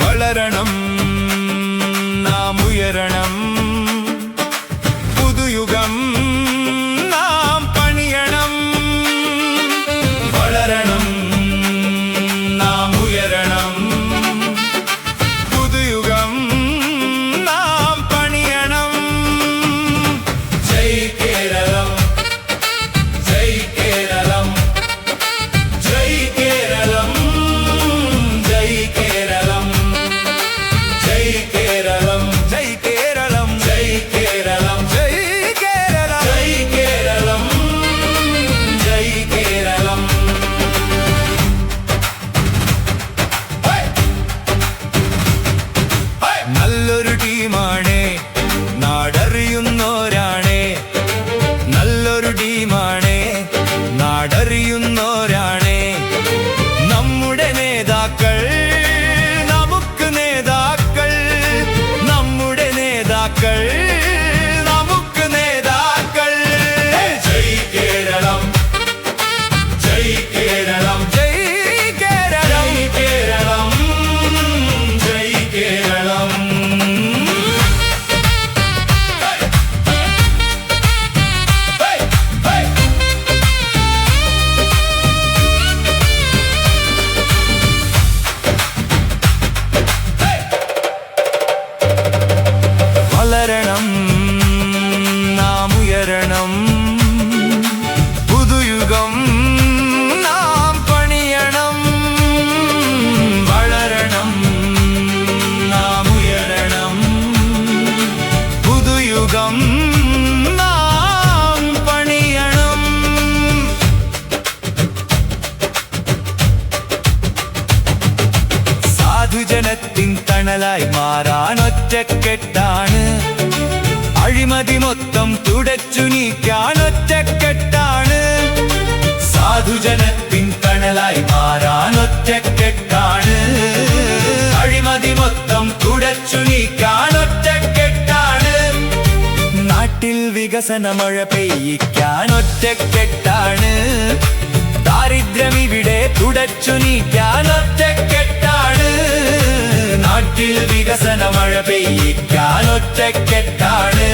വളരണം നാം ഉയരണം പുതുയുഗം നാം പണിയണം വളരണം നാം ഉയരണം പുതുയുഗം നാം പണിയണം ജയ് കേരളം ജയ് കേരളം ജയ് കേരളം ജയ് കേരളം ജയ് കേരളം ജയ് കേരളം ജയ് കേരളം ജയ് കേരളം ജയ് കേരളം ജയ് കേരളം നല്ലൊരു ടീമാണേ നാടറിയുന്നോരാണേ നല്ലൊരു ടീമാണേ നാടറിയുന്നോരാണേ നമ്മുടെ നേതാക്കൾ നമുക്ക് നേതാക്കൾ നമ്മുടെ നേതാക്കൾ നമുക്ക് നേതാക്കൾ ജയ് കേരളം ജയ് കേരളം ജയ് കേരളം കേരളം ജയ് കേരളം വളരണം നാം ഉയരണം പുതുയുഗം നാം പണിയണം വളരണം നാം ഉയരണം പുതുയുഗം നാം പണിയണം സാധുജനത്തിൻ തണലായി മാറാൻ ഒറ്റക്കെട്ടാണ് അഴിമതി മൊത്തം തുടച്ചു നീക്കാൻ ഒറ്റക്കെട്ടാണ് സാധുജനത്തിൻ തണലായി മാറാൻ ഒറ്റക്കെട്ടാണ് അഴിമതി മൊത്തം തുടച്ചു നീക്കാൻ ഒറ്റക്കെട്ടാണ് നാട്ടിൽ വികസന മഴ പെയ്യിക്കാൻ ഒറ്റക്കെട്ടാണ് ദാരിദ്ര്യം ഇവിടെ തുടച്ചു നീക്കാൻ ഒറ്റക്കെട്ടാണ് നാട്ടിൽ വികസന മഴ പെയ്യിക്കാൻ ഒറ്റക്കെട്ടാണ്